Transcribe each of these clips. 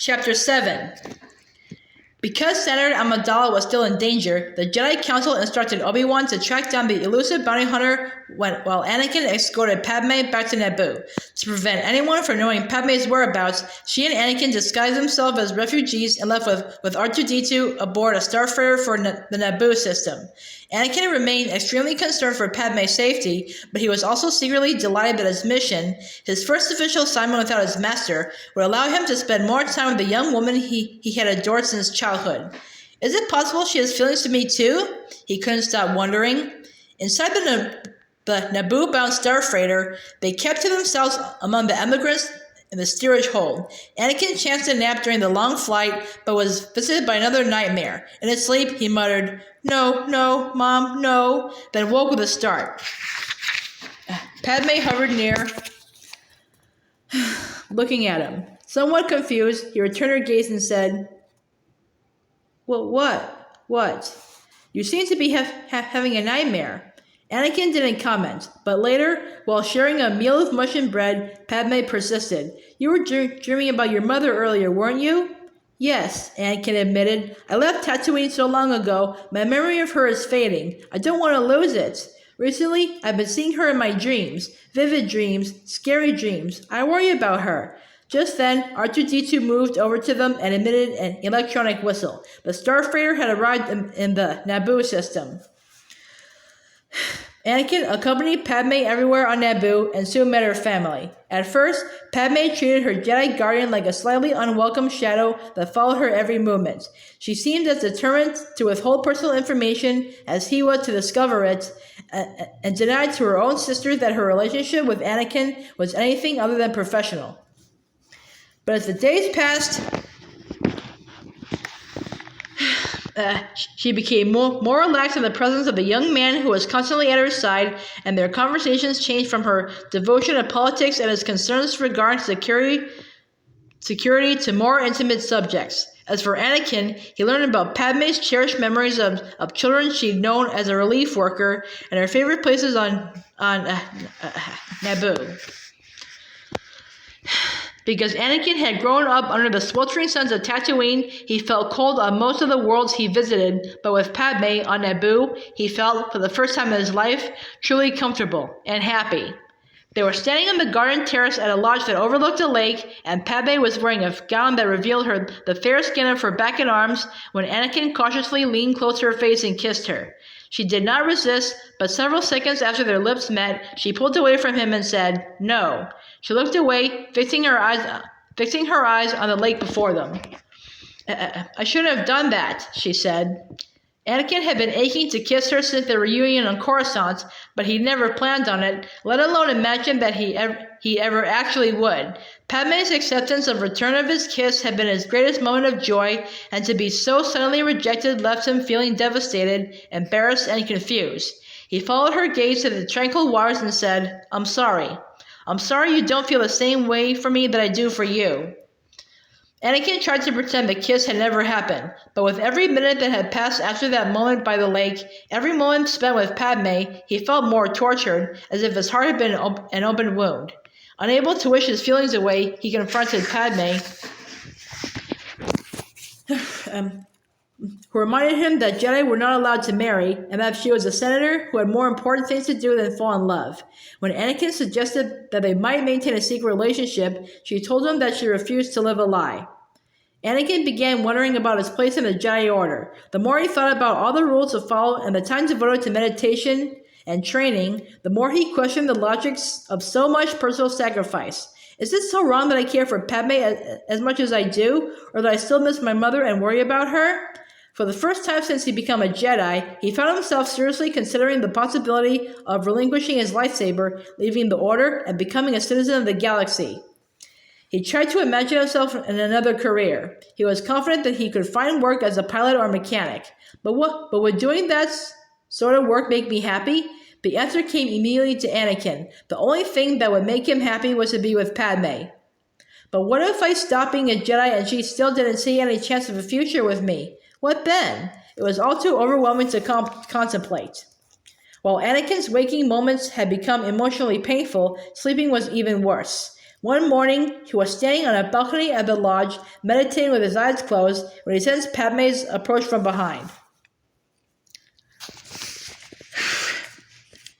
Chapter 7. Because Senator Amidala was still in danger, the Jedi Council instructed Obi-Wan to track down the elusive bounty hunter while Anakin escorted Padme back to Naboo. To prevent anyone from knowing Padme's whereabouts, she and Anakin disguised themselves as refugees and left with R2-D2 aboard a starfreighter for the Naboo system. Anakin remained extremely concerned for Padme's safety, but he was also secretly delighted that his mission, his first official assignment without his master, would allow him to spend more time with the young woman he had adored since childhood. Is it possible she has feelings to me too? He couldn't stop wondering. Inside the Naboo-bound starfreighter, they kept to themselves among the emigrants in the steerage hold. Anakin chanced a nap during the long flight, but was visited by another nightmare. In his sleep, he muttered, "No, no, Mom, no," then woke with a start. Padme hovered near, looking at him. Somewhat confused, he returned her gaze and said, "Well, what? You seem to be having a nightmare." Anakin didn't comment, but later, while sharing a meal of mush and bread, Padme persisted. "You were dreaming about your mother earlier, weren't you?" "Yes," Anakin admitted. "I left Tatooine so long ago, my memory of her is fading. I don't want to lose it. Recently, I've been seeing her in my dreams. Vivid dreams, scary dreams. I worry about her." Just then, R2-D2 moved over to them and emitted an electronic whistle. The starfreighter had arrived in the Naboo system. Anakin accompanied Padme everywhere on Naboo and soon met her family. At first, Padme treated her Jedi guardian like a slightly unwelcome shadow that followed her every movement. She seemed as determined to withhold personal information as he was to discover it, and denied to her own sister that her relationship with Anakin was anything other than professional. But as the days passed, she became more relaxed in the presence of the young man who was constantly at her side, and their conversations changed from her devotion to politics and his concerns regarding security to more intimate subjects. As for Anakin, he learned about Padme's cherished memories of children she'd known as a relief worker and her favorite places on Naboo. Because Anakin had grown up under the sweltering suns of Tatooine, he felt cold on most of the worlds he visited, but with Padme on Naboo, he felt, for the first time in his life, truly comfortable and happy. They were standing on the garden terrace at a lodge that overlooked a lake, and Padme was wearing a gown that revealed the fair skin of her back and arms when Anakin cautiously leaned close to her face and kissed her. She did not resist, but several seconds after their lips met, she pulled away from him and said, "No." She looked away, fixing her eyes on the lake before them. I shouldn't have done that," she said. Anakin had been aching to kiss her since their reunion on Coruscant, but he never planned on it, let alone imagined that he ever actually would. Padme's acceptance of return of his kiss had been his greatest moment of joy, and to be so suddenly rejected left him feeling devastated, embarrassed, and confused. He followed her gaze to the tranquil waters and said, "I'm sorry. I'm sorry you don't feel the same way for me that I do for you." Anakin tried to pretend the kiss had never happened, but with every minute that had passed after that moment by the lake, every moment spent with Padme, he felt more tortured, as if his heart had been an open wound. Unable to wish his feelings away, he confronted Padme, who reminded him that Jedi were not allowed to marry, and that she was a senator who had more important things to do than fall in love. When Anakin suggested that they might maintain a secret relationship, she told him that she refused to live a lie. Anakin began wondering about his place in the Jedi Order. The more he thought about all the rules to follow and the time devoted to meditation and training, the more he questioned the logic of so much personal sacrifice. Is it so wrong that I care for Padme as much as I do, or that I still miss my mother and worry about her? For the first time since he became a Jedi, he found himself seriously considering the possibility of relinquishing his lightsaber, leaving the Order, and becoming a citizen of the galaxy. He tried to imagine himself in another career. He was confident that he could find work as a pilot or mechanic. But would doing that sort of work make me happy? The answer came immediately to Anakin. The only thing that would make him happy was to be with Padme. But what if I stopped being a Jedi and she still didn't see any chance of a future with me? What then? It was all too overwhelming to contemplate. While Anakin's waking moments had become emotionally painful, sleeping was even worse. One morning, he was standing on a balcony of the lodge, meditating with his eyes closed, when he sensed Padme's approach from behind.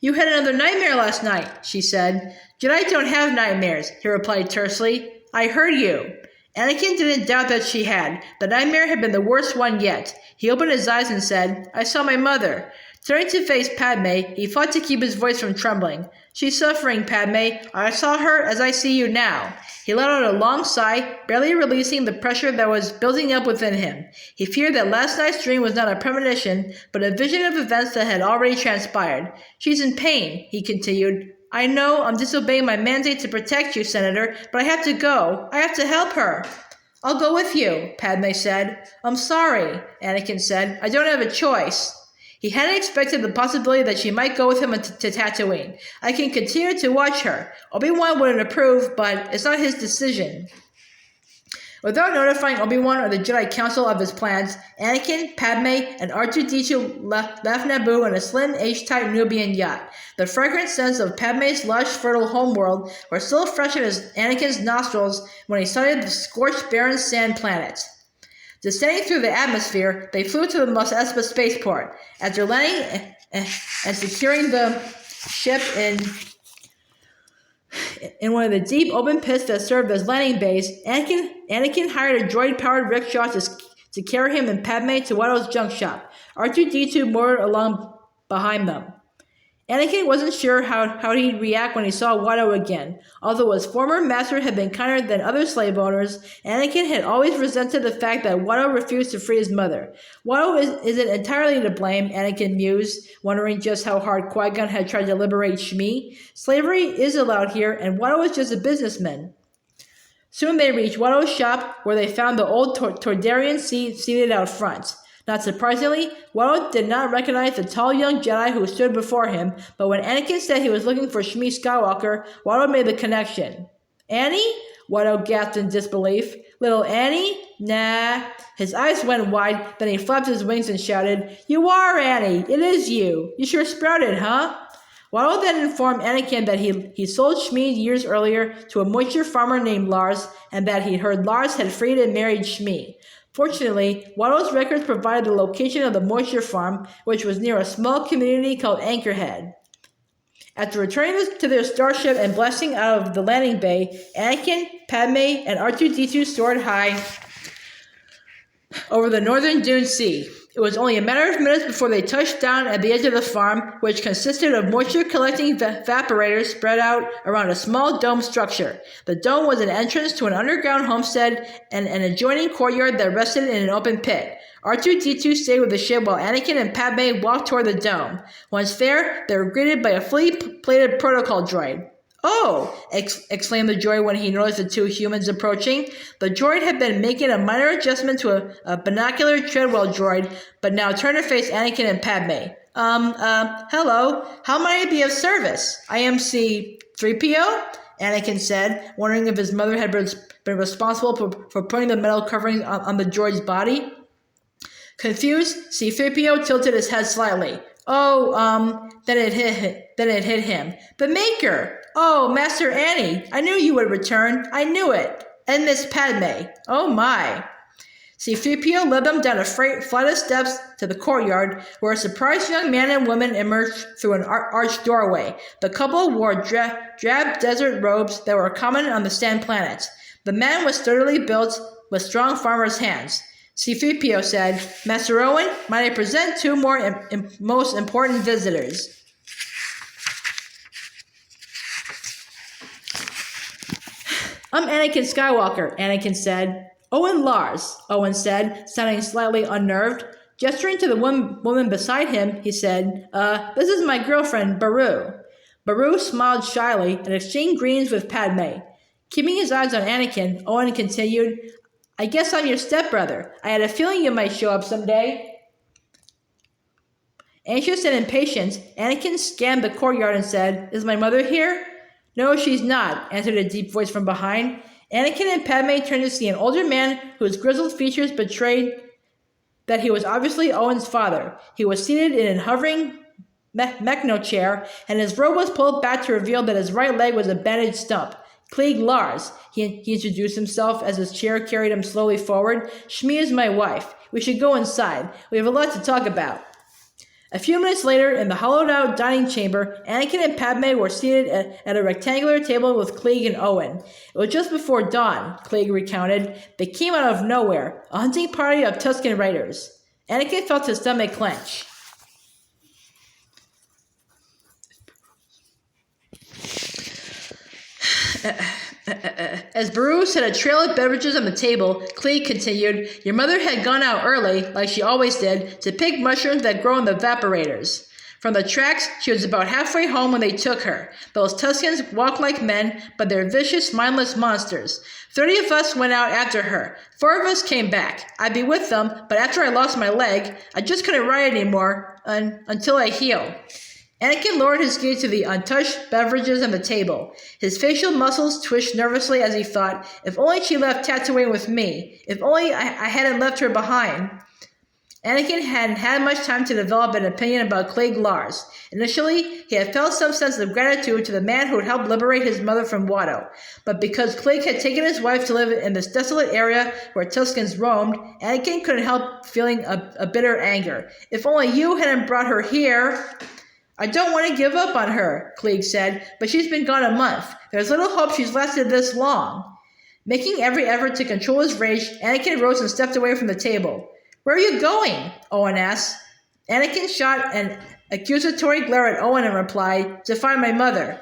You had another nightmare last night, she said. Jedi don't have nightmares, he replied tersely. I heard you. Anakin didn't doubt that she had. The nightmare had been the worst one yet. He opened his eyes and said, I saw my mother. Turning to face Padme, he fought to keep his voice from trembling. She's suffering, Padme. I saw her as I see you now. He let out a long sigh, barely releasing the pressure that was building up within him. He feared that last night's dream was not a premonition, but a vision of events that had already transpired. She's in pain, he continued. I know I'm disobeying my mandate to protect you, Senator, but I have to go. I have to help her. I'll go with you, Padme said. I'm sorry, Anakin said. I don't have a choice. He hadn't expected the possibility that she might go with him to Tatooine. I can continue to watch her. Obi-Wan wouldn't approve, but it's not his decision. Without notifying Obi-Wan or the Jedi Council of his plans, Anakin, Padme, and R2-D2 left Naboo on a slim H-type Nubian yacht. The fragrant scents of Padme's lush, fertile homeworld were still fresh in Anakin's nostrils when he sighted the scorched, barren sand planet. Descending through the atmosphere, they flew to the Mos Espa spaceport. After landing and securing the ship in one of the deep open pits that served as landing base, Anakin hired a droid-powered rickshaw to carry him and Padme to Watto's junk shop. R2-D2 motored along behind them. Anakin wasn't sure how he'd react when he saw Watto again. Although his former master had been kinder than other slave owners, Anakin had always resented the fact that Watto refused to free his mother. Watto isn't entirely to blame, Anakin mused, wondering just how hard Qui-Gon had tried to liberate Shmi. Slavery is allowed here, and Watto is just a businessman. Soon they reached Watto's shop, where they found the old Toydarian seated out front. Not surprisingly, Watto did not recognize the tall young Jedi who stood before him, but when Anakin said he was looking for Shmi Skywalker, Watto made the connection. Annie? Watto gasped in disbelief. Little Annie? Nah. His eyes went wide, then he flapped his wings and shouted, You are Annie! It is you! You sure sprouted, huh? Watto then informed Anakin that he sold Shmi years earlier to a moisture farmer named Lars, and that he'd heard Lars had freed and married Shmi. Fortunately, Watto's records provided the location of the moisture farm, which was near a small community called Anchorhead. After returning to their starship and blasting out of the landing bay, Anakin, Padme, and R2-D2 soared high over the northern Dune Sea. It was only a matter of minutes before they touched down at the edge of the farm, which consisted of moisture-collecting evaporators spread out around a small dome structure. The dome was an entrance to an underground homestead and an adjoining courtyard that rested in an open pit. R2-D2 stayed with the ship while Anakin and Padme walked toward the dome. Once there, they were greeted by a fully plated protocol droid. Oh! Exclaimed the droid when he noticed the two humans approaching. The droid had been making a minor adjustment to a binocular treadwell droid, but now turned to face Anakin and Padme. Hello. How might I be of service? I am C-3PO? Anakin said, wondering if his mother had been responsible for putting the metal covering on the droid's body. Confused, C-3PO tilted his head slightly. Then it hit him. But Maker! Oh, Master Annie, I knew you would return. I knew it. And Miss Padme. Oh my. C-3PO led them down a flight of steps to the courtyard, where a surprised young man and woman emerged through an arched doorway. The couple wore drab desert robes that were common on the sand planets. The man was sturdily built with strong farmer's hands. C-3PO said, Master Owen, might I present two more most important visitors? I'm Anakin Skywalker, Anakin said. Owen Lars, Owen said, sounding slightly unnerved. Gesturing to the woman beside him, he said, this is my girlfriend, Beru. Beru smiled shyly and exchanged greetings with Padme. Keeping his eyes on Anakin, Owen continued, I guess I'm your stepbrother. I had a feeling you might show up someday. Anxious and impatient, Anakin scanned the courtyard and said, Is my mother here? No, she's not, answered a deep voice from behind. Anakin and Padme turned to see an older man whose grizzled features betrayed that he was obviously Owen's father. He was seated in a hovering mechno chair, and his robe was pulled back to reveal that his right leg was a bandaged stump. Klieg Lars, he introduced himself as his chair carried him slowly forward. Shmi is my wife. We should go inside. We have a lot to talk about. A few minutes later, in the hollowed-out dining chamber, Anakin and Padme were seated at a rectangular table with Klieg and Owen. It was just before dawn, Klieg recounted. They came out of nowhere, a hunting party of Tusken Raiders. Anakin felt his stomach clench. As Beru set a trail of beverages on the table, Klieg continued, Your mother had gone out early, like she always did, to pick mushrooms that grow in the evaporators. From the tracks, she was about halfway home when they took her. Those Tuskens walk like men, but they're vicious, mindless monsters. 30 of us went out after her. 4 of us came back. I'd be with them, but after I lost my leg, I just couldn't ride anymore until I healed. Anakin lowered his gaze to the untouched beverages on the table. His facial muscles twitched nervously as he thought, if only she left Tatooine with me. If only I hadn't left her behind. Anakin hadn't had much time to develop an opinion about Klieg Lars. Initially, he had felt some sense of gratitude to the man who had helped liberate his mother from Watto. But because Klieg had taken his wife to live in this desolate area where Tuskens roamed, Anakin couldn't help feeling a bitter anger. If only you hadn't brought her here... I don't want to give up on her, Klieg said, but she's been gone a month. There's little hope she's lasted this long. Making every effort to control his rage, Anakin rose and stepped away from the table. Where are you going? Owen asked. Anakin shot an accusatory glare at Owen and replied, To find my mother.